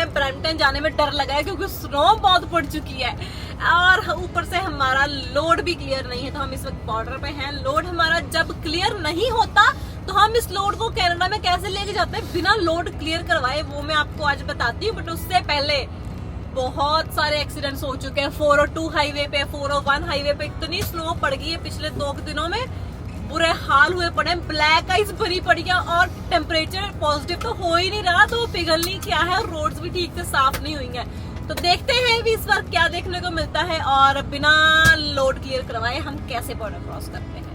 हमें ब्रैम्पटन जाने में डर लगा है क्योंकि स्नो बहुत पड़ चुकी है और ऊपर से हमारा लोड भी क्लियर नहीं है। तो हम इस वक्त बॉर्डर पे हैं। लोड हमारा जब क्लियर नहीं होता तो हम इस लोड को कनाडा में कैसे लेके जाते हैं बिना लोड क्लियर करवाए, वो मैं आपको आज बताती हूँ। बट उससे पहले बहुत सारे एक्सीडेंट्स हो चुके हैं। 402 हाईवे पे, 401 हाईवे पे इतनी स्नो पड़ गई है पिछले 2 दिनों में, बुरे हाल हुए पड़े। ब्लैक आइस भरी पड़ी है और टेम्परेचर पॉजिटिव तो हो ही नहीं रहा, तो वो पिघलनी क्या है और रोड्स भी ठीक से साफ नहीं हुई हैं। तो देखते हैं भी इस बार क्या देखने को मिलता है और बिना लोड क्लियर करवाए हम कैसे बॉर्डर क्रॉस करते हैं।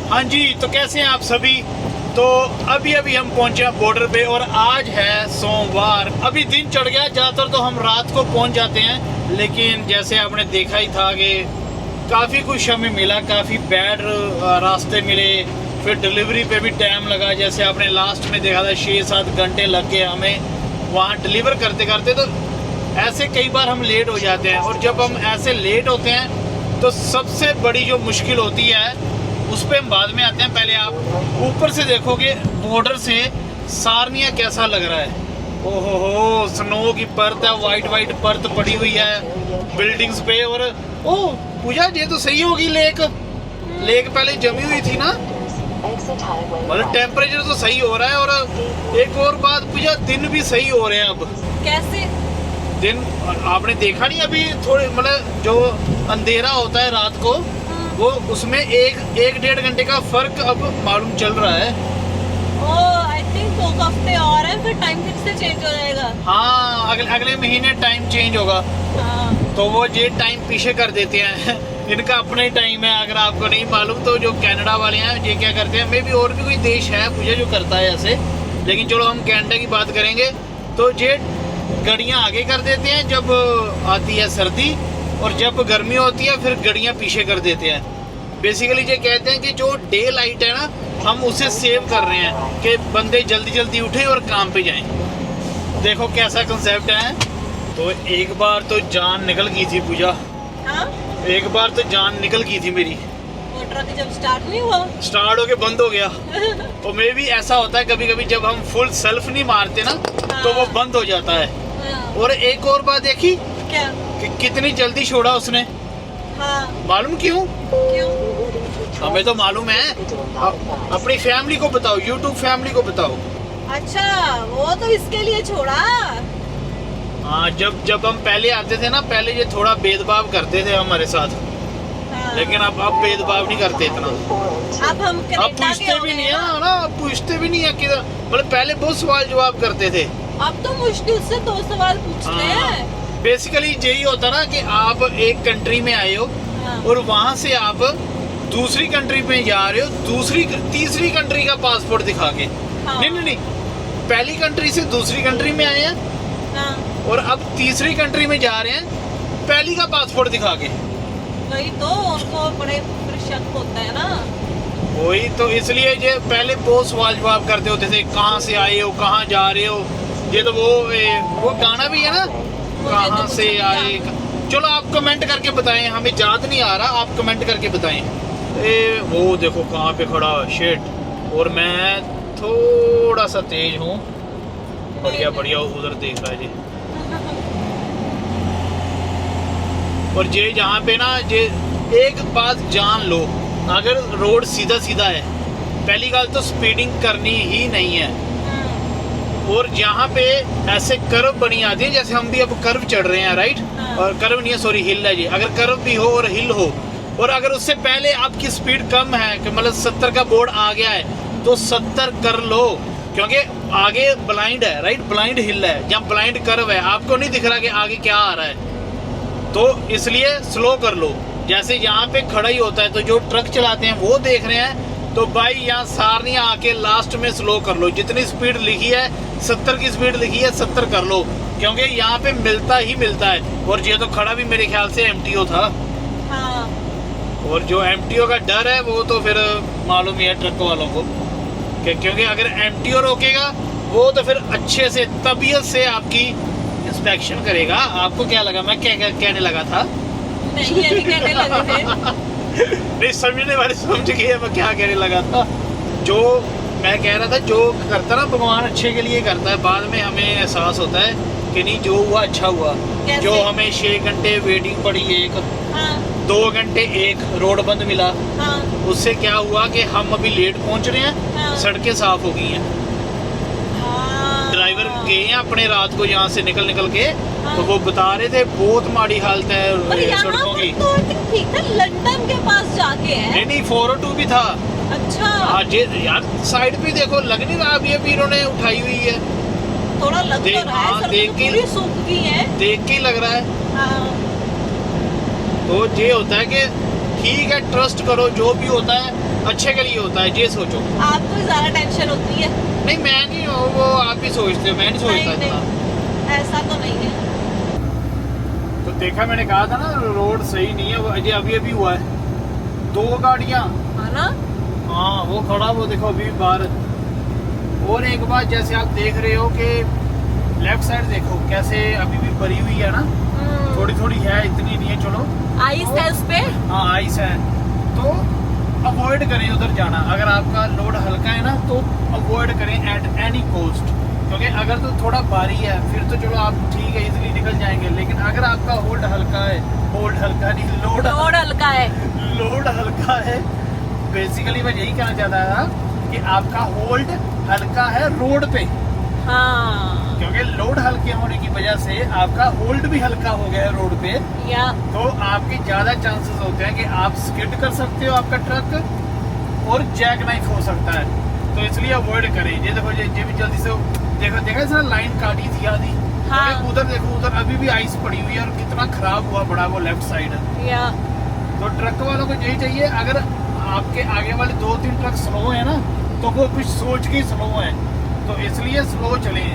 हाँ जी, तो कैसे हैं आप सभी। तो अभी हम पहुंचे बॉर्डर पे और आज है सोमवार। अभी दिन चढ़ गया, ज़्यादातर तो हम रात को पहुंच जाते हैं, लेकिन जैसे आपने देखा ही था कि काफ़ी कुछ हमें मिला, काफ़ी बैड रास्ते मिले, फिर डिलीवरी पे भी टाइम लगा। जैसे आपने लास्ट में देखा था 6-7 घंटे लग गए हमें वहाँ डिलीवर करते करते। तो ऐसे कई बार हम लेट हो जाते हैं और जब हम ऐसे लेट होते हैं तो सबसे बड़ी जो मुश्किल होती है उस पर हम बाद में आते हैं। पहले आप ऊपर से देखोगे बॉर्डर से सारनिया कैसा लग रहा है। ओहो हो, स्नो की परत है, वाइट परत पड़ी हुई है बिल्डिंग्स पे। और ओह पूजा, ये तो सही होगी लेक पहले जमी हुई थी ना, मतलब टेम्परेचर तो सही हो रहा है। और एक और बात पूजा, दिन भी सही हो रहे हैं अब। कैसे दिन आपने देखा नहीं अभी थोड़े, मतलब जो अंधेरा होता है रात को वो उसमें एक 1-1.5 घंटे का फर्क अब मालूम चल रहा है। आई थिंक 2 हफ्ते और है फिर टाइम फिर से चेंज हो जाएगा। हाँ, अगले महीने टाइम चेंज होगा। हाँ। तो वो ये टाइम पीछे कर देते हैं इनका अपना ही टाइम है। अगर आपको नहीं मालूम तो जो कनाडा वाले हैं ये क्या करते हैं, मे भी और भी कोई देश है मुझे जो करता है ऐसे, लेकिन चलो हम कनाडा की बात करेंगे। तो ये घड़ियाँ आगे कर देते हैं जब आती है सर्दी, और जब गर्मी होती है फिर घड़ियाँ पीछे कर देते हैं। बेसिकली ये कहते हैं कि जो डे लाइट है ना, हम उसे सेव कर रहे हैं कि बंदे जल्दी जल्दी उठें और काम पे जाएं। देखो कैसा कंसेप्ट है। तो एक बार तो जान निकल गई थी पूजा। हाँ? एक बार तो जान निकल गई थी मेरी। मोटर जब स्टार्ट नहीं हुआ, स्टार्ट होके बंद हो गया। तो मे भी ऐसा होता है कभी कभी जब हम फुल सेल्फ नहीं मारते ना तो वो बंद हो जाता है। हाँ। और एक और बात देखी क्या? कि कितनी जल्दी छोड़ा उसने। हाँ। मालूम क्यों? हमें तो मालूम है। अपनी फैमिली को बताओ, यूट्यूब फैमिली को बताओ। अच्छा, वो तो इसके लिए छोड़ा। हाँ, जब हम पहले आते थे ना, पहले ये थोड़ा भेदभाव करते थे हमारे साथ। हाँ। लेकिन अब भेदभाव नहीं करते इतना। अब पूछते भी नहीं है ना, पूछते भी नहीं है कि मतलब पहले बहुत सवाल जवाब करते थे। अब तो मुश्किल से 2 सवाल पूछते हैं। बेसिकली यही होता ना कि आप एक कंट्री में आए हो। हाँ। और वहाँ से आप दूसरी कंट्री में जा रहे हो, तीसरी कंट्री का पासपोर्ट दिखा के। हाँ। नहीं, पहली कंट्री से दूसरी कंट्री में आए हैं। हाँ। और अब तीसरी कंट्री में जा रहे हैं पहली का पासपोर्ट दिखा के। वही तो उनको बड़े शक होता है ना। वही तो, इसलिए ये पहले बहुत सवाल जवाब करते होते थे, कहाँ से आए हो, कहाँ जा रहे हो। ये तो वो गाना भी है ना, कहाँ से आए। चलो आप कमेंट करके बताएं, हमें याद नहीं आ रहा, आप कमेंट करके बताएं। वो देखो कहाँ पे खड़ा शेट, और मैं थोड़ा सा तेज हूँ। बढ़िया उधर देख रहा है जी। और ये जहाँ पे ना, ये एक बात जान लो, अगर रोड सीधा है, पहली बात तो स्पीडिंग करनी ही नहीं है। और यहाँ पे ऐसे कर्व बनी आती है, जैसे हम भी अब कर्व चढ़ रहे हैं, राइट। और कर्व नहीं है, सॉरी, हिल है जी। अगर कर्व भी हो और हिल हो, और अगर उससे पहले आपकी स्पीड कम है, कि मतलब 70 का बोर्ड आ गया है, तो 70 कर लो, क्योंकि आगे ब्लाइंड है, राइट। ब्लाइंड हिल है, जहाँ ब्लाइंड कर्व है, आपको नहीं दिख रहा कि आगे क्या आ रहा है, तो इसलिए स्लो कर लो। जैसे यहाँ पे खड़ा ही होता है, तो जो ट्रक चलाते हैं वो देख रहे हैं, तो भाई यहाँ सारनी आके लास्ट में स्लो कर लो। जितनी स्पीड लिखी है, 70 की स्पीड लिखी है, 70 कर लो, क्योंकि यहाँ पे मिलता है। और ये तो खड़ा भी मेरे ख्याल से MTO था। हाँ। और जो MTO का डर है वो तो फिर मालूम ही है ट्रक वालों को, क्योंकि अगर MTO रोकेगा वो तो फिर अच्छे से तबीयत से आपकी इंस्पेक्शन करेगा। आपको क्या लगा, मैं क्या कहने लगा था? नहीं, यही कहने लगे थे। नहीं समझने वाले समझ गए मैं क्या कहने लगा था। जो मैं कह रहा था, जो करता ना भगवान अच्छे के लिए करता है, बाद में हमें एहसास होता है कि नहीं जो हुआ अच्छा हुआ। कैसे? जो हमें 6 घंटे वेटिंग पड़ी एक, हाँ 2 घंटे एक रोड बंद मिला, हाँ उससे क्या हुआ कि हम अभी लेट पहुंच रहे हैं, हाँ। सड़कें साफ हो गई हैं। हाँ। ड्राइवर गए हैं अपने रात को यहाँ से निकल के, हाँ। तो वो बता रहे थे बहुत माड़ी हालत और है यहाँ सड़कों की। पर तो I think ठीक है, लंदन के पास जाके है। नहीं 402 भी था। अच्छा आज यार साइड पे देखो, लग नहीं रहा अभी अभी इन्होंने उठाई हुई है, थोड़ा लग तो देख- रहा है, हाँ, सड़कें देख तो के- पूरी सूख गई है। देख के ही लग रहा है। हाँ तो ये होता है कि ठीक है, ट्रस्ट करो, जो भी होता है अच्छे के लिए होता है, ये सोचो। आपको ज्यादा टेंशन होती है? नहीं मैं नहीं हूँ, वो आप ही सोचते हो, मैं नहीं सोचता नहीं, इतना। ऐसा तो नहीं है। तो देखा, मैंने कहा था ना रोड सही नहीं है, वो अजय अभी अभी हुआ है। 2 गाड़ियाँ, है ना? हाँ वो खड़ा, वो देखो अभी बाहर। और एक बात, जैसे आप देख रहे हो कि लेफ्ट साइड देखो कैसे अभी भी भरी हुई है ना, थोड़ी थोड़ी है, इतनी नहीं है। चलो आइस है उस पे। हाँ आइस है, तो अवॉइड करें उधर जाना। अगर आपका लोड हल्का है ना तो अवॉइड करें एट एनी कॉस्ट, क्योंकि अगर तो थोड़ा भारी है फिर तो चलो आप ठीक है इजीली निकल जाएंगे, लेकिन अगर आपका होल्ड हल्का है, होल्ड हल्का नहीं, लोड रोड हल्का है। लोड हल्का है, बेसिकली मैं यही कहना चाहता था कि आपका होल्ड हल्का है रोड पे, हाँ क्योंकि लोड हल्के होने की वजह से आपका होल्ड भी हल्का हो गया है रोड पे, या तो आपके ज्यादा चांसेस होते हैं कि आप स्किड कर सकते हो आपका ट्रक, और जैक नाइफ हो सकता है। तो इसलिए अवॉइड करें। ये देखो, ये भी जल्दी से देखो, देखा इसने लाइन काटी थी आधी। हाँ। तो उधर देखो, उधर अभी भी आइस पड़ी हुई है और कितना खराब हुआ पड़ा वो लेफ्ट साइड। या तो ट्रक वालों को यही चाहिए, अगर आपके आगे वाले 2-3 ट्रक स्लो है ना, तो वो कुछ सोच के स्लो है, तो इसलिए स्लो चले।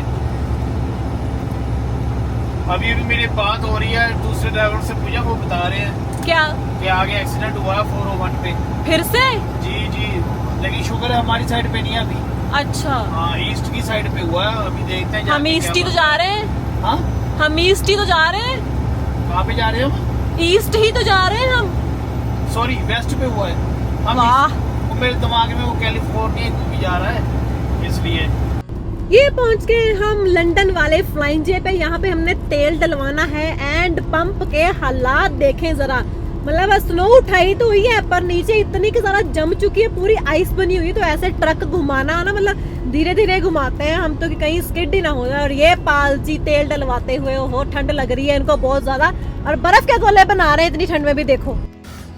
अभी भी मेरी बात हो रही है, दूसरे ड्राइवर से पूछा, वो बता रहे हैं क्या कि आगे एक्सीडेंट हुआ 401 पे। फिर से? जी जी, लेकिन शुक्र है हमारी साइड पे नहीं है अभी। अच्छा, हाँ ईस्ट की साइड पे हुआ है, अभी देखते हैं हम जाके ईस्ट ही क्या तो जा रहे हैं। हाँ हम ईस्ट ही तो जा रहे हैं। कहाँ पे जा रहे हो हम? ईस्ट ही तो जा रहे हैं हम। सॉरी वेस्ट पे हुआ है। हम वाह। वो मेरे दिमाग में वो कैलिफोर्निया भी जा रहा है, इसलिए। ये पहुंच गए हम लंदन वाले फ्लाइंग जे पे। यहाँ पे हमने तेल डलवाना है एंड पंप के हालात देखें जरा। मतलब स्नो उठाई तो हुई है पर नीचे इतनी की ज्यादा जम चुकी है, पूरी आइस बनी हुई है। तो ऐसे ट्रक घुमाना ना, मतलब धीरे धीरे घुमाते हैं हम तो कि कहीं स्किड ही ना हो जाए। और ये पालजी तेल डलवाते हुए, ओहो ठंड लग रही है इनको बहुत ज्यादा, और बर्फ के गोले बना रहे हैं इतनी ठंड में भी। देखो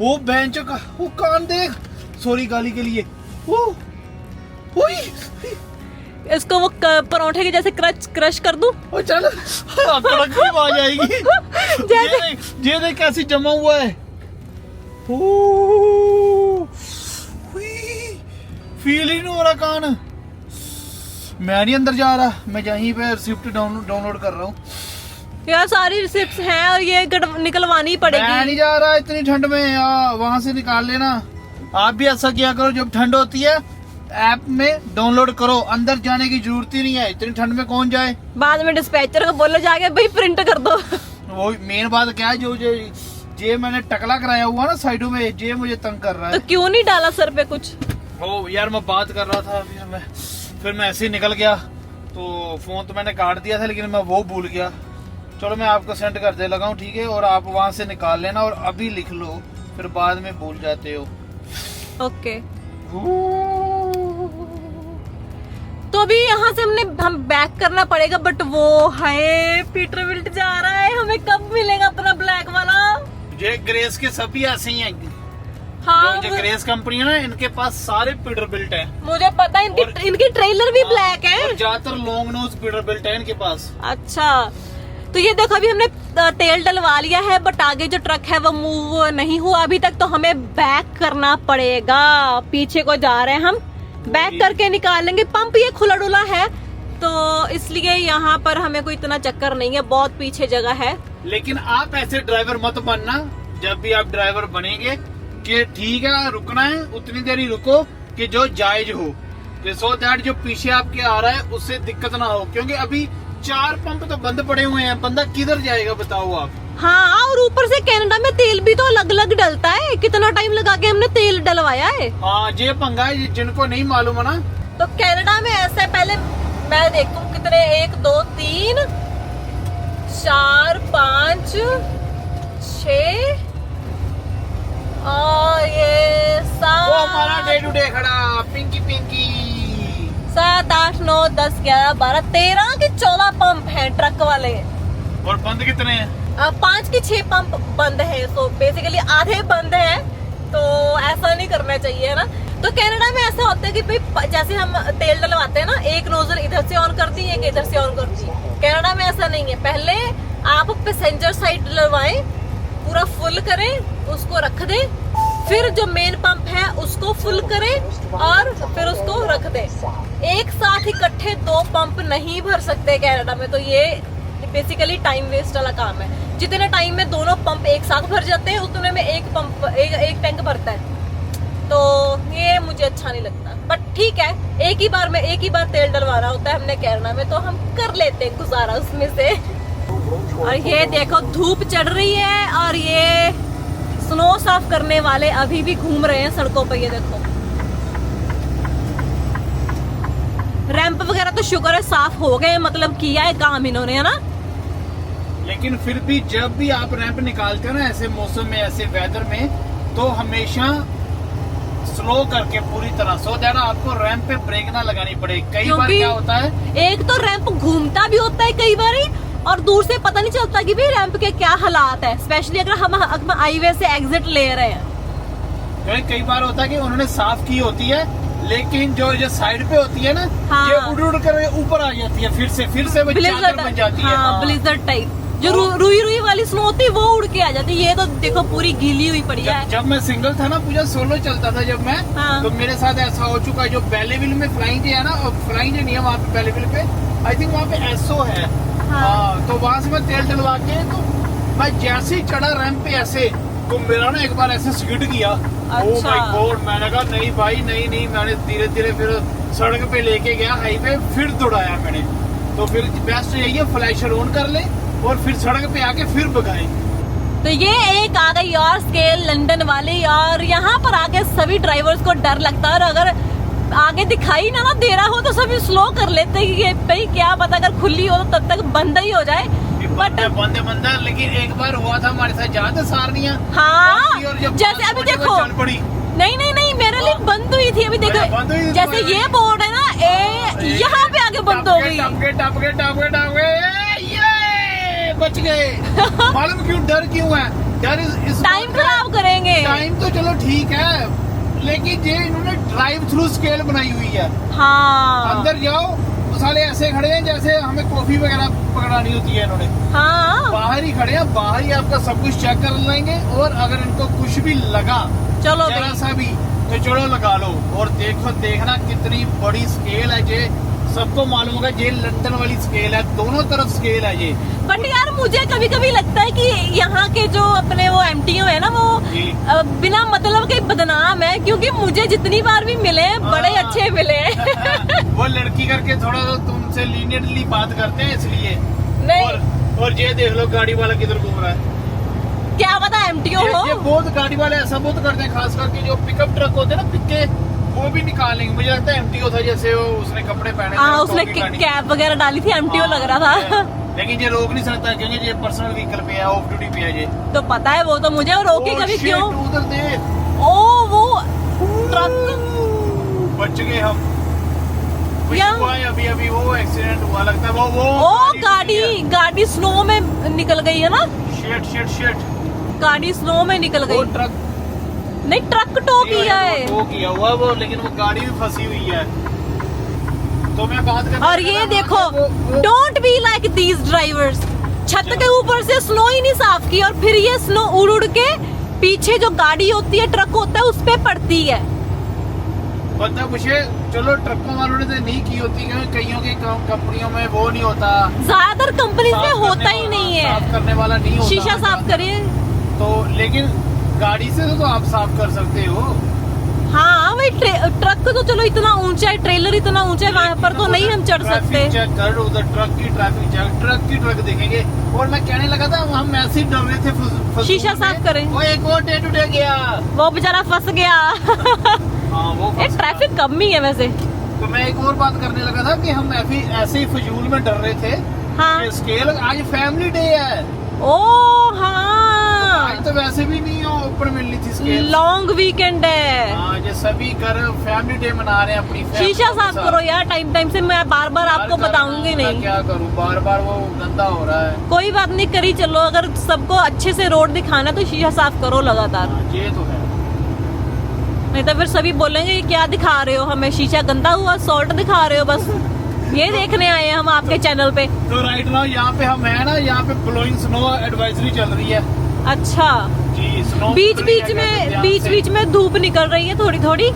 वो बेंचो का वो कान देख, सॉरी गाली के लिए। वो ओए इसको वो परोठे के जैसे क्रश कर दूं। ओ चल, कड़क की आवाज आएगी। ये देख कैसी जमा हुआ है। फील ही नहीं हो रहा कान। मैं नहीं अंदर जा रहा, मैं यहीं पे रिसिप्ट डाउनलोड कर रहा हूँ। यार सारी रिसिप्ट्स हैं और ये निकलवानी मैं पड़ेगी। नहीं जा रहा इतनी ठंड में, वहां से निकाल लेना। आप भी ऐसा किया करो, जब ठंड होती है ऐप में डाउनलोड करो, अंदर जाने की जरूरत ही नहीं है, इतनी ठंड में कौन जाए। बाद में डिस्पैचर को बोलो जाके भाई प्रिंट कर दो। वो मेन बात क्या है, जो जे मैंने टकला कराया हुआ ना साइडों में, जे मुझे तंग कर रहा है। तो क्यों नहीं डाला सर पे कुछ? ओ यार मैं बात कर रहा था, फिर मैं ऐसे ही निकल गया, तो फोन तो मैंने काट दिया था, लेकिन मैं वो भूल गया। चलो मैं आपको सेंड कर दे लगा हूँ, ठीक है, और आप वहां से निकाल लेना और अभी लिख लो, फिर बाद में भूल जाते हो। ओके। तो अभी यहाँ से हम बैक करना पड़ेगा, बट वो है पीटरविल्ट जा रहा है। हमें कब मिलेगा अपना ब्लैक वाला? ये ग्रेस के सभी ऐसे ही हैं। हाँ जो ग्रेस कंपनी है ना, इनके पास सारे पीटरबिल्ट है। मुझे पता है, इनकी ट्रेलर भी ब्लैक है। और ज्यादातर लॉन्ग नोज पीटरबिल्ट है इनके पास। अच्छा, तो ये देखो अभी हमने तेल डलवा लिया है, बट आगे जो ट्रक है वो मूव नहीं हुआ अभी तक, तो हमें बैक करना पड़ेगा। पीछे को जा रहे हैं हम, बैक करके निकालेंगे। पंप ये खुला डुला है तो इसलिए यहाँ पर हमें कोई इतना चक्कर नहीं है, बहुत पीछे जगह है। लेकिन आप ऐसे ड्राइवर मत बनना, जब भी आप ड्राइवर बनेंगे कि ठीक है रुकना है उतनी देर ही रुको कि जो जायज हो, सो दैट जो पीछे आपके आ रहा है उससे दिक्कत ना हो। क्योंकि अभी 4 पंप तो बंद पड़े हुए हैं, बंदा किधर जाएगा बताओ आप। हाँ, और ऊपर से कनाडा में तेल भी तो अलग अलग डलता है। कितना टाइम लगा के हमने तेल डलवाया है। हाँ, ये पंगा है जिनको नहीं मालूम है ना। तो कनाडा में ऐसा है, पहले मैं देखूं कितने, 1 2 3 4 5 6 और ये वो हमारा 7 डे टू डे खड़ा पिंकी पिंकी। 7 8 9 10 11 12 13 के 14 पंप हैं ट्रक वाले। और बंद कितने हैं? 5 के 6 पंप बंद है, तो बेसिकली आधे बंद है। तो ऐसा नहीं करना चाहिए ना। तो कनाडा में ऐसा होता है कि भाई जैसे हम तेल डलवाते हैं ना, एक नोजल इधर से ऑन कर दी, एक इधर से ऑन कर दी। कनाडा में ऐसा नहीं है। पहले आप पैसेंजर साइड डलवाएं, पूरा फुल करें, उसको रख दें, फिर जो मेन पंप है उसको फुल करें और फिर उसको रख दें। एक साथ इकट्ठे 2 पंप नहीं भर सकते कनाडा में। तो ये बेसिकली टाइम वेस्ट वाला काम है। जितने टाइम में दोनों पंप एक साथ भर जाते हैं, उतने में एक टैंक भरता है। तो ये मुझे अच्छा नहीं लगता, बट ठीक है, एक ही बार तेल डलवाना होता है हमने कनाडा में, तो हम कर लेते हैं गुजारा उसमें से। और ये देखो धूप चढ़ रही है और ये स्नो साफ करने वाले अभी भी घूम रहे हैं सड़कों पर। ये देखो रैंप वगैरह तो शुक्र है साफ हो गए, मतलब किया है काम इन्होंने, है ना। लेकिन फिर भी जब भी आप रैंप निकालते हो ना ऐसे मौसम में, ऐसे वेदर में, तो हमेशा स्लो करके पूरी तरह, सो दैट आपको रैंप पे ब्रेक ना लगानी पड़े। कई बार क्या होता है, एक तो रैंप घूमता भी होता है कई बार, और दूर से पता नहीं चलता कि भाई रैंप के क्या हालात है, स्पेशली अगर हम हाईवे से एग्जिट ले रहे हैं। कई बार होता है कि उन्होंने साफ की होती है, लेकिन जो साइड पे होती है ना, हाँ। ये उड़ कर ऊपर आ जाती है, फिर से वो चादर बन जाती है। हाँ, ब्लिजर्ड टाइप जो रुई वाली स्नो होती है वो उड़ के आ जाती है। ये तो देखो पूरी गीली हुई पड़ी है। जब मैं सिंगल था ना, पूरा सोलो चलता था जब मैं, हाँ। तो मेरे साथ ऐसा हो चुका है। जो बेलीविल में फ्लाइंग है ना, फ्लाइंग नहीं है वहाँ पे, बेलीविल पे आई थिंक वहाँ पे एसओ है। हाँ, तो वहाँ से मैं तेल डलवा के, तो मैं जैसे ही चढ़ा रैंप पे ऐसे, तो मेरा ना एक बार ऐसे स्किड किया। ओह माय गॉड, मैंने कहा नहीं भाई नहीं, मैंने धीरे धीरे फिर सड़क पे लेके गया, हाईवे फिर दौड़ाया मैंने। तो फिर बेस्ट यही है, फ्लैशर ऑन कर ले और फिर सड़क पे आके फिर भगाए। तो ये एक आ गई और स्केल लंदन वाली, और यहाँ पर आके सभी ड्राइवर्स को डर लगता है, और अगर आगे दिखाई ना दे रहा हो तो सभी स्लो कर लेते हैं कि भाई क्या पता अगर खुली हो तो तब तक बंद ही हो जाए। बट बंद लेकिन एक बार हुआ था हमारे साथ, ज्यादा सारनिया। हाँ, जैसे अभी देखो, नहीं मेरे लिए बंद हुई थी। अभी देखो जैसे ये बोर्ड है ना, यहाँ पे आगे बंद हो गई। बच गए। मालूम क्यों? डर क्यों है? डर इस टाइम खराब करेंगे। टाइम तो चलो ठीक है, लेकिन ये इन्होंने ड्राइव थ्रू स्केल बनाई हुई है। हाँ, अंदर जाओ तो साले ऐसे खड़े हैं जैसे हमें कॉफी वगैरह पकड़ानी होती है इन्होंने। हाँ, बाहर ही खड़े हैं, बाहर ही आपका सब कुछ चेक कर लेंगे, और अगर इनको कुछ भी लगा चलो जरा सा भी, तो चलो लगा लो। और देखना कितनी बड़ी स्केल है। ये सबको मालूम होगा, ये लंदन वाली स्केल है, दोनों तरफ स्केल है ये। बट यार मुझे कभी कभी लगता है कि यहाँ के जो अपने वो एमटीओ है ना, वो बिना मतलब के बदनाम है, क्योंकि मुझे जितनी बार भी मिले बड़े अच्छे मिले हैं। वो लड़की करके थोड़ा सा तुमसे लीनियंटली बात करते हैं इसलिए नहीं। और ये देख लो गाड़ी वाला किधर घूम रहा है, क्या पता एमटीओ हो। ये बहुत गाड़ी वाले ऐसा बहुत करते हैं, खास करके जो पिकअप ट्रक होते हैं ना, पिक्के, वो भी निकालेंगे। मुझे लगता है एमटीओ था, जैसे वो उसने कपड़े पहने थे, उसने कैप वगैरह डाली थी, एमटीओ लग रहा था। लेकिन ये रोक नहीं सकता क्योंकि ये पर्सनल व्हीकल पे है, ऑफ ड्यूटी पे है ये। तो पता है वो तो मुझे, रोके कभी क्यों? उधर देख, ओ वो ट्रक, बच गए हम। हुआ है अभी वो एक्सीडेंट हुआ लगता है। वो गाड़ी स्नो में निकल गई है ना। शिट गाड़ी स्नो में निकल गई। ट्रक नहीं, ट्रक टो किया है। टो किया हुआ वो, लेकिन वो गाड़ी भी फंसी हुई है। तो मैं बात कर, और ये देखो, don't be like these drivers. छत के ऊपर से स्नो ही नहीं साफ की, और फिर ये स्नो उड़ के पीछे जो गाड़ी होती है, ट्रक होता है, उस पे पड़ती है। पता मुझे, चलो ट्रकों वालों ने तो नहीं की होती, क्योंकि कईयों की कंपनियों में वो नहीं होता, ज्यादातर कंपनी में होता ही नहीं है, साफ करने वाला नहीं होता। शीशा साफ करिए तो, लेकिन गाड़ी से तो आप साफ कर सकते हो। हाँ भाई ट्रक तो चलो इतना ऊंचा है, ट्रेलर इतना ऊंचा है, वहाँ पर तो नहीं हम चढ़ सकते। चेक कर उधर ट्रक की ट्रैफिक चेक, ट्रक की ट्रक देखेंगे। और मैं कहने लगा था हम ऐसे ही डर रहे थे शीशा साफ करें। वो एक और डे टू डे गया, वो बेचारा फंस गया। हाँ वो ट्रैफिक कम ही है वैसे। तो मैं एक और बात करने लगा था कि हम ऐसे ही फजूल में डर रहे थे। हाँ स्केल आज फैमिली डे है। ओ हाँ, आज तो वैसे भी नहीं हो ऊपर मिलनी थी स्केल। लॉन्ग वीकेंड है। हाँ ये सभी घर फैमिली डे मना रहे हैं अपनी। शीशा साफ करो यार टाइम टाइम से, मैं बार बार आपको बताऊंगी नहीं। क्या करूँ, बार बार वो गंदा हो रहा है। कोई बात नहीं, करी चलो। अगर सबको अच्छे से रोड दिखाना तो शीशा साफ करो लगातार। ये तो है, नहीं तो फिर सभी बोलेंगे ये क्या दिखा रहे हो हमें, शीशा गंदा हुआ, सॉल्ट दिखा रहे हो। बस ये देखने आए हैं हम आपके चैनल पे। तो राइट नाउ यहाँ पे हम है ना, यहाँ पे ब्लोइंग स्नो एडवाइजरी चल रही है। अच्छा जी, स्नो बीच में धूप निकल रही है थोड़ी थोड़ी,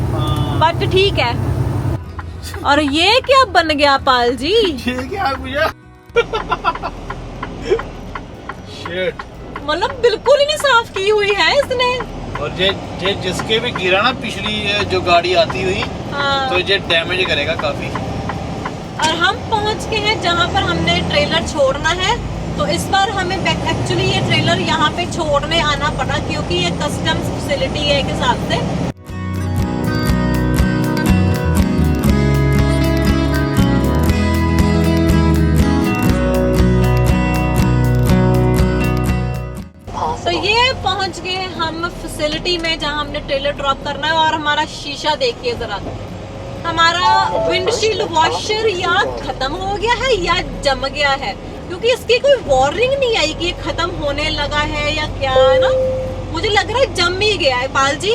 बट ठीक है। और ये क्या बन गया पाल जी? ये क्या मुझे शिट, मतलब बिल्कुल ही नहीं साफ की हुई है इसने। और ये जिसके भी गिरा ना पिछली जो गाड़ी आती हुई, हाँ। तो ये डैमेज करेगा काफी। और हम पहुंच गए हैं जहाँ पर हमने ट्रेलर छोड़ना है। तो इस बार हमें एक्चुअली ये ट्रेलर यहाँ पे छोड़ने आना पड़ा क्योंकि ये कस्टम्स फैसिलिटी है एक हिसाब से। तो ये पहुंच गए हम फैसिलिटी में जहाँ हमने ट्रेलर ड्रॉप करना है। और हमारा शीशा देखिए जरा, हमारा विंडशील्ड वॉशर या खत्म हो गया है या जम गया है, क्योंकि इसकी कोई वार्निंग नहीं आई कि ये खत्म होने लगा है या क्या है ना। मुझे लग रहा है जम ही गया है पाल जी।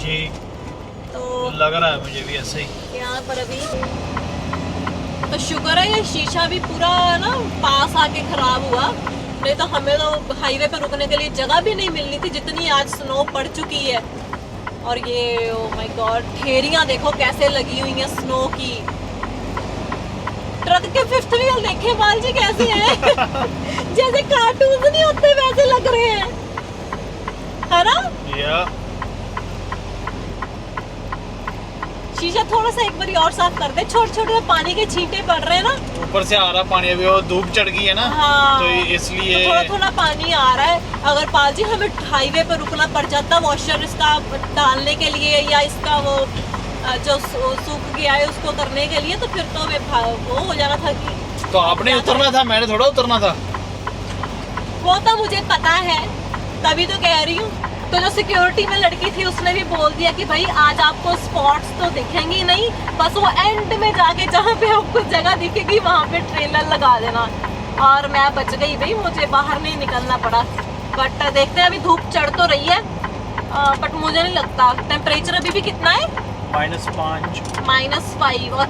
जी तो लग रहा है मुझे भी ऐसे ही। यहाँ पर अभी तो शुक्र है ये शीशा भी पूरा ना पास आके खराब हुआ, नहीं तो हमें तो हाईवे पे रुकने के लिए जगह भी नहीं मिलनी थी जितनी आज स्नो पड़ चुकी है। और ये ओ माय गॉड, ठेरियां देखो कैसे लगी हुई हैं स्नो की। ट्रक के फिफ्थ व्हील देखे बाल जी कैसे हैं? जैसे कार्टून नहीं होते वैसे लग रहे हैं, है ना? या शीशा थोड़ा सा एक बारी और साफ कर दे, छोटे छोटे पानी के छींटे पड़ रहे हैं ना, ऊपर से आ रहा पानी, अभी वो धूप चढ़ गई है ना। हाँ, तो इसलिए तो थोड़ा थोड़ा पानी आ रहा है। अगर पाल जी हमें हाईवे पे रुकना पड़ जाता वॉशर इसका डालने के लिए या इसका वो जो सूख गया है उसको करने के लिए, तो फिर तो हमें वो हो जाना था कि तो आपने उतरना था, मैंने थोड़ा उतरना था। वो तो मुझे पता है, तभी तो कह रही हूँ। तो जो सिक्योरिटी में लड़की थी उसने भी बोल दिया कि भाई आज आपको स्पॉट्स तो दिखेंगी नहीं, बस वो एंड में जाके जहाँ पे आपको जगह दिखेगी वहाँ पे ट्रेलर लगा देना। और मैं बच गई भाई, मुझे बाहर नहीं निकलना पड़ा। बट देखते हैं, अभी धूप चढ़ तो रही है, बट मुझे नहीं लगता। टेम्परेचर अभी भी कितना है? -5 -5। और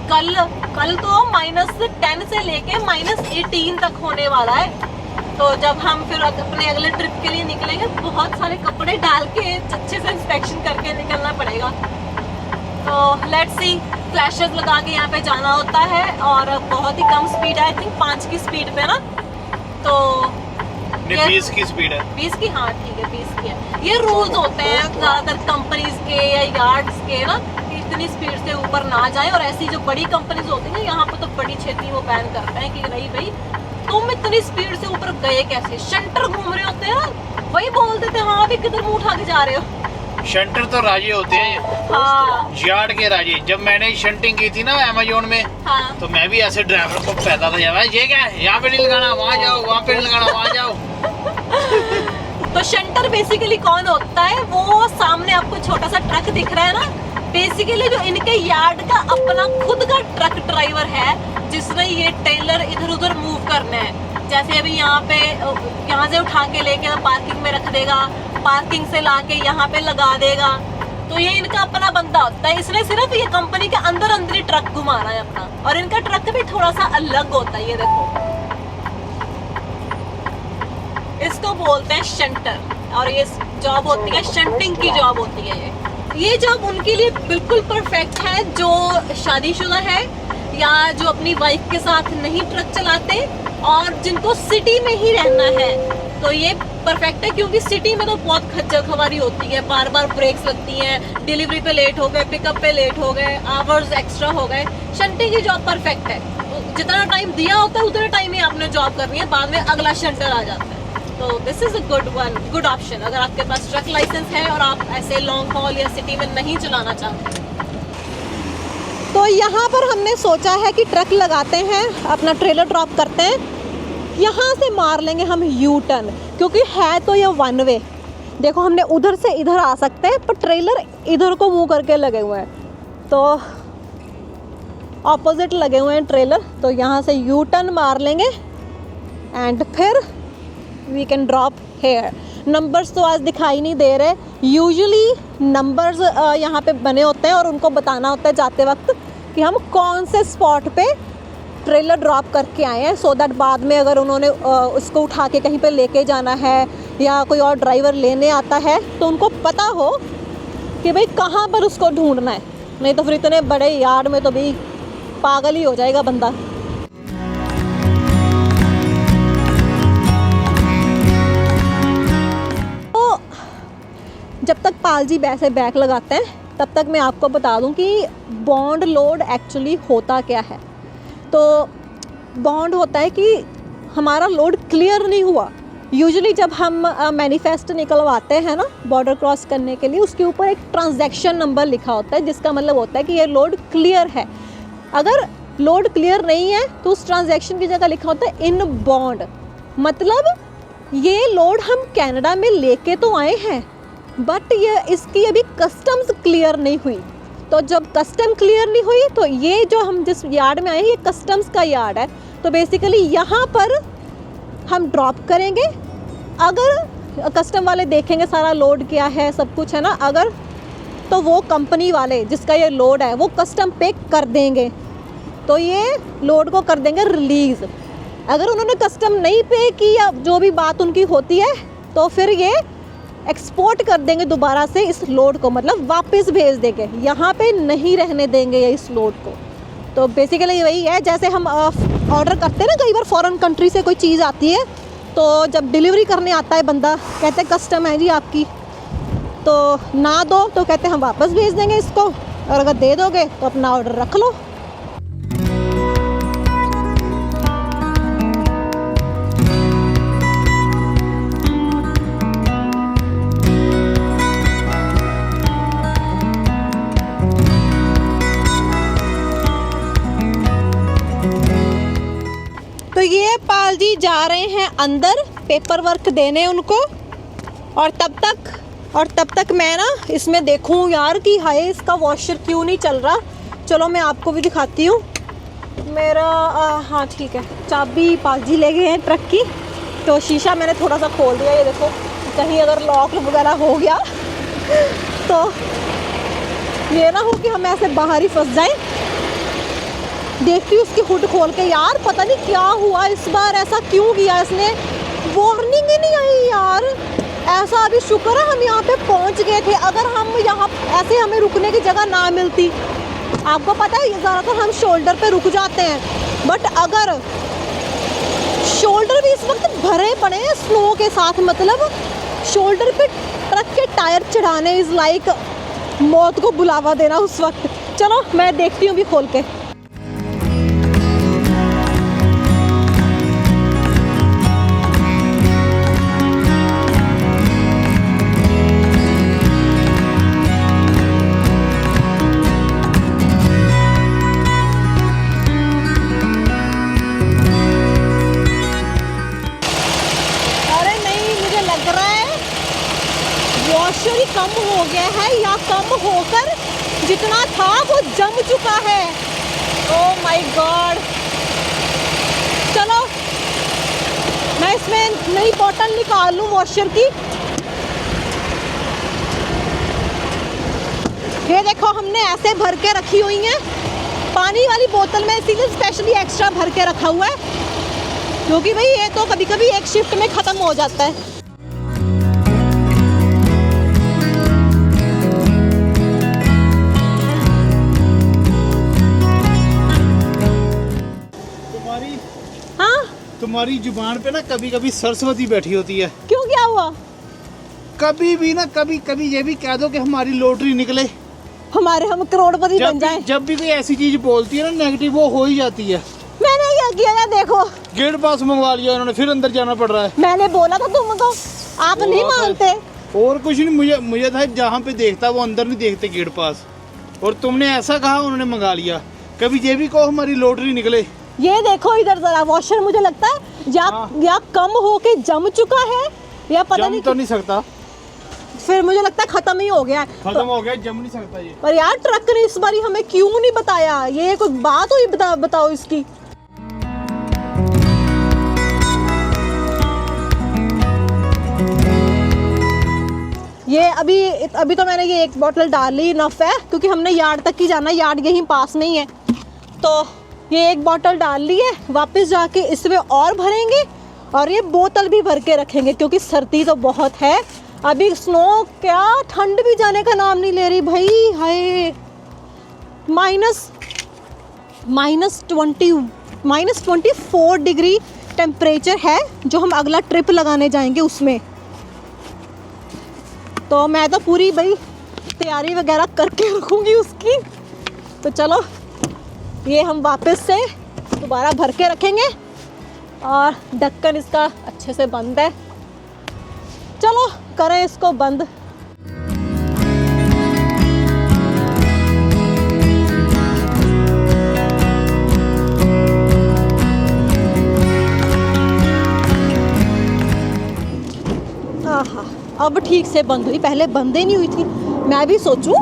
कल तो -10 से लेके -18 तक होने वाला है। तो जब हम फिर अपने अगले ट्रिप के लिए निकलेंगे, बहुत सारे कपड़े डाल के अच्छे से इंस्पेक्शन करके निकलना पड़ेगा। तो लेट्स सी, फ्लैशेस लगा के यहाँ पे जाना होता है और बहुत ही कम स्पीड है, आई थिंक 5 की स्पीड पे ना। तो 20 की स्पीड है। 20 की, हाँ ठीक है 20 की है। ये रूल्स होते हैं ज्यादातर कंपनीज के या यार्ड्स के ना, कि इतनी स्पीड से ऊपर ना जाए। और ऐसी जो बड़ी कंपनीज होती है यहाँ पे तो बड़ी छेती वो बैन करते हैं कि नहीं भाई तुम इतनी स्पीड से ऊपर गए कैसे। शंटर घूम रहे होते हैं ना, वही बोल देते हैं हाँ भी किधर मुंह उठा के जा रहे हो। शंटर तो राजे होते हैं, हाँ यार्ड के राजे। जब मैंने शंटिंग की थी ना अमेजोन में, हाँ, तो मैं भी ऐसे ड्राइवर को कहता था, भाई ये क्या है, यहाँ पे नहीं लगाना, वहाँ जाओ, वहाँ पे नहीं लगाना, वहाँ जाओ। तो शंटर बेसिकली कौन होता है? वो सामने आपको छोटा सा ट्रक दिख रहा है ना, बेसिकली जो इनके यार्ड का अपना खुद का ट्रक ड्राइवर है, जिसने ये ट्रेलर इधर उधर मूव करना है। जैसे अभी यहाँ से उठा के लेके पार्किंग में रख देगा, पार्किंग से लाके यहाँ पे लगा देगा। तो ये इनका अपना बंदा होता है। इसने सिर्फ ये कंपनी के अंदर अंदर ही ट्रक घुमाना है अपना। और इनका ट्रक भी थोड़ा सा अलग होता है, ये देखो, इसको बोलते हैं शंटर। और ये जॉब होती है, शंटिंग की जॉब होती है। ये जॉब उनके लिए बिल्कुल परफेक्ट है जो शादीशुदा है या जो अपनी वाइफ के साथ नहीं ट्रक चलाते और जिनको सिटी में ही रहना है। तो ये परफेक्ट है, क्योंकि सिटी में तो बहुत खज्जल खवारी होती है, बार बार ब्रेक्स लगती हैं, डिलीवरी पे लेट हो गए, पिकअप पे लेट हो गए, आवर्स एक्स्ट्रा हो गए। शंटिंग की जॉब परफेक्ट है, जितना टाइम दिया होता है उतने टाइम ही आपने जॉब करनी है, बाद में अगला शंटर आ जाता है। तो this is a good one, good option अगर आपके पास ट्रक लाइसेंस है और आप ऐसे लॉन्ग हॉल या सिटी में नहीं चलाना चाहते। तो यहाँ पर हमने सोचा है कि ट्रक लगाते हैं, अपना ट्रेलर ड्रॉप करते हैं, यहाँ से मार लेंगे हम यू टर्न, क्योंकि है तो ये वन वे। देखो हमने उधर से इधर आ सकते हैं, पर ट्रेलर इधर को मुंह करके लगे हुए हैं, तो ऑपोजिट लगे हुए हैं ट्रेलर। तो यहाँ से यू टर्न मार लेंगे एंड फिर we can drop here. Numbers तो आज दिखाई नहीं दे रहे, यूजुअली नंबर्स यहाँ पे बने होते हैं और उनको बताना होता है जाते वक्त कि हम कौन से स्पॉट पे ट्रेलर ड्रॉप करके आए हैं, सो दैट बाद में अगर उन्होंने उसको उठा के कहीं पे लेके जाना है या कोई और ड्राइवर लेने आता है तो उनको पता हो कि भाई कहाँ पर उसको ढूंढना है। नहीं तो फिर इतने बड़े यार्ड में तो भाई पागल ही हो जाएगा बंदा। तो जब तक पाल जी वैसे बैक लगाते हैं तब तक मैं आपको बता दूं कि बॉन्ड लोड एक्चुअली होता क्या है। तो बॉन्ड होता है कि हमारा लोड क्लियर नहीं हुआ। यूजुअली जब हम मैनिफेस्ट निकलवाते हैं ना बॉर्डर क्रॉस करने के लिए, उसके ऊपर एक ट्रांजैक्शन नंबर लिखा होता है, जिसका मतलब होता है कि ये लोड क्लियर है। अगर लोड क्लियर नहीं है तो उस ट्रांजैक्शन की जगह लिखा होता है इन बॉन्ड, मतलब ये लोड हम कनाडा में लेके तो आए हैं बट ये इसकी अभी कस्टम्स क्लियर नहीं हुई। तो जब कस्टम क्लियर नहीं हुई तो ये जो हम जिस यार्ड में आए हैं ये कस्टम्स का यार्ड है। तो बेसिकली यहाँ पर हम ड्रॉप करेंगे। अगर कस्टम वाले देखेंगे सारा लोड क्या है, सब कुछ है ना, अगर तो वो कंपनी वाले जिसका ये लोड है वो कस्टम पे कर देंगे, तो ये लोड को कर देंगे रिलीज़। अगर उन्होंने कस्टम नहीं पे की या जो भी बात उनकी होती है तो फिर ये एक्सपोर्ट कर देंगे दोबारा से इस लोड को, मतलब वापस भेज देंगे, यहाँ पे नहीं रहने देंगे ये इस लोड को। तो बेसिकली वही है, जैसे हम ऑर्डर करते हैं ना, कई बार फॉरेन कंट्री से कोई चीज़ आती है तो जब डिलीवरी करने आता है बंदा, कहते हैं कस्टम है जी आपकी, तो ना दो तो कहते हैं हम वापस भेज देंगे इसको, और अगर दे दोगे तो अपना ऑर्डर रख लो। तो ये पाल जी जा रहे हैं अंदर पेपर वर्क देने उनको, और तब तक मैं ना इसमें देखूं यार कि हाय इसका वॉशर क्यों नहीं चल रहा। चलो मैं आपको भी दिखाती हूँ मेरा। हाँ ठीक है, चाबी पाल जी ले गए हैं ट्रक की, तो शीशा मैंने थोड़ा सा खोल दिया, ये देखो, कहीं अगर लॉक वगैरह हो गया तो ये ना हो कि हम ऐसे बाहर ही फंस जाएं। देखती हूँ उसकी हुड खोल के, यार पता नहीं क्या हुआ इस बार, ऐसा क्यों किया इसने, वार्निंग ही नहीं आई यार। ऐसा अभी शुक्र है हम यहाँ पे पहुँच गए थे, अगर हम यहाँ ऐसे हमें रुकने की जगह ना मिलती, आपको पता है ज़्यादातर हम शोल्डर पे रुक जाते हैं, बट अगर शोल्डर भी इस वक्त भरे पड़े हैं स्नो के साथ, मतलब शोल्डर पे ट्रक के टायर चढ़ाने इज़ लाइक मौत को बुलावा देना उस वक्त। चलो मैं देखती हूँ भी खोल के। वॉशर ही कम हो गया है या कम होकर जितना था वो जम चुका है। ओह माय गॉड, चलो मैं इसमें नई बोतल निकाल लूँ वॉशर की। ये देखो हमने ऐसे भर के रखी हुई है, पानी वाली बोतल में इसीलिए स्पेशली एक्स्ट्रा भर के रखा हुआ है, क्योंकि भाई ये तो कभी कभी एक शिफ्ट में ख़त्म हो जाता है। तुम्हारी जुबान पे ना कभी कभी सरस्वती बैठी होती है। क्यों, क्या हुआ? कभी भी ना कभी कभी ये भी कह दो कि हमारी लॉटरी निकले, हम करोड़पति बन जाएं। जब भी कोई ऐसी चीज बोलती है ना नेगेटिव, वो हो ही जाती है। मैंने क्या किया है देखो, गेट पास मंगवा लिया उन्होंने, फिर अंदर जाना पड़ रहा है। मैंने बोला था तुमको, आप नहीं मानते। और कुछ नहीं, मुझे था जहाँ पे देखता वो अंदर नहीं देखते गेट पास, और तुमने ऐसा कहा उन्होंने मंगा लिया। कभी ये भी कहो हमारी लॉटरी निकले। ये देखो इधर जरा, वॉशर मुझे लगता है या कम होके जम चुका है या पता नहीं। तो नहीं सकता, फिर मुझे लगता है खत्म ही हो गया है। खत्म हो गया, जम नहीं सकता ये। पर यार ट्रक ने इस बारी हमें क्यों नहीं बताया, ये कोई बात हुई? बताओ इसकी। ये अभी तो मैंने ये एक बोतल डाल ली, इनफ है, क्योंकि हमने यार्ड तक ही जाना है, यार्ड यहीं पास में ही है। तो ये एक बोतल डाल ली है, वापस जाके इसमें और भरेंगे और ये बोतल भी भर के रखेंगे, क्योंकि सर्दी तो बहुत है अभी। स्नो क्या, ठंड भी जाने का नाम नहीं ले रही भाई। हाय, -24 डिग्री टेम्परेचर है जो हम अगला ट्रिप लगाने जाएंगे उसमें। तो मैं तो पूरी भाई तैयारी वगैरह करके रखूँगी उसकी। तो चलो ये हम वापस से दोबारा भर के रखेंगे और ढक्कन इसका अच्छे से बंद है। चलो करें इसको बंद। आहा, अब ठीक से बंद हुई, पहले बंद ही नहीं हुई थी। मैं भी सोचूं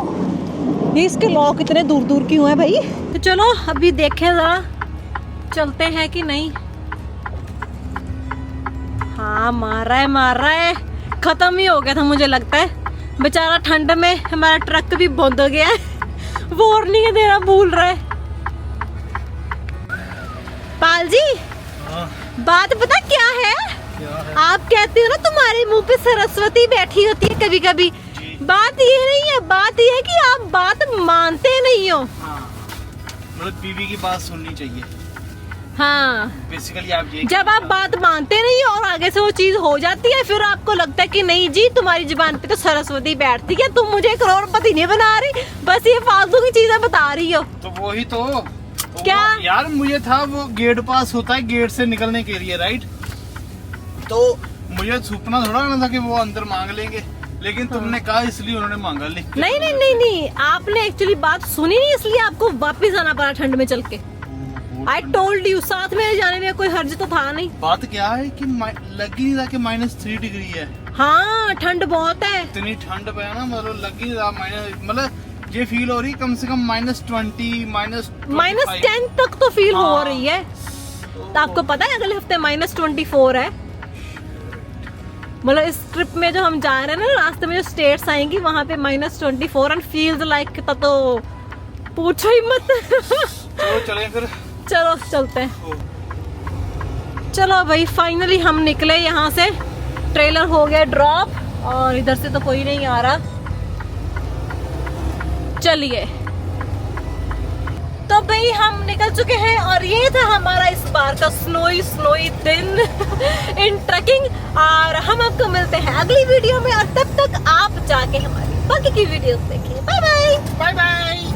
ये इसके लॉक इतने दूर दूर क्यों है भाई। तो चलो अभी देखें जरा चलते हैं कि नहीं। हाँ, मार रहा है। खत्म ही हो गया था मुझे लगता है, बेचारा ठंड में हमारा ट्रक भी बंद हो गया है। वार्निंग देना भूल रहा है। पाल जी, बात पता क्या है? आप कहते हो ना तुम्हारे मुंह पे सरस्वती बैठी होती है कभी कभी। बात ये नहीं है, बात ये है कि आप बात मानते नहीं हो। मतलब बीवी की बात सुननी चाहिए। हाँ, बेसिकली आप ये, जब आप बात मानते नहीं हो और आगे से वो चीज हो जाती है, फिर आपको लगता है कि नहीं जी तुम्हारी जुबान पे तो सरस्वती बैठती है, तुम मुझे करोड़पति नहीं बना रही, बस ये फालतू की चीजें बता रही हो। तो वही तो क्या यार, मुझे था वो गेट पास होता है गेट से निकलने के लिए, राइट? तो मुझे सुपना थोड़ा आना था कि वो अंदर मांग लेंगे, लेकिन तुमने कहा इसलिए उन्होंने मांगा। नहीं, आपने एक्चुअली बात सुनी नहीं, इसलिए आपको वापस आना पड़ा ठंड में चल के। I told you, साथ में जाने में कोई हर्ज तो था नहीं। बात क्या है कि लग ही नहीं रहा कि -3 डिग्री है। हाँ, ठंड बहुत है। इतनी ठंड पे है ना, मतलब लग ही नहीं रहा मतलब ये फील हो रही कम से कम -20 -10 तक तो फील हो रही है। तो आपको पता है अगले हफ्ते -24 है। मतलब इस ट्रिप में जो हम जा रहे हैं ना, रास्ते में जो स्टेट्स आएंगी वहाँ पे -24 एंड फील्स लाइक, तो पूछो ही मत। तो चलें फिर। चलो चलते हैं। चलो भाई, फाइनली हम निकले यहाँ से। ट्रेलर हो गया ड्रॉप और इधर से तो कोई नहीं आ रहा। चलिए, तो भाई हम निकल चुके हैं और ये था हमारा इस बार का स्नोई दिन इन ट्रैकिंग। और हम आपको मिलते हैं अगली वीडियो में, और तब तक आप जाके हमारी बाकी की वीडियोस देखिए। Bye bye.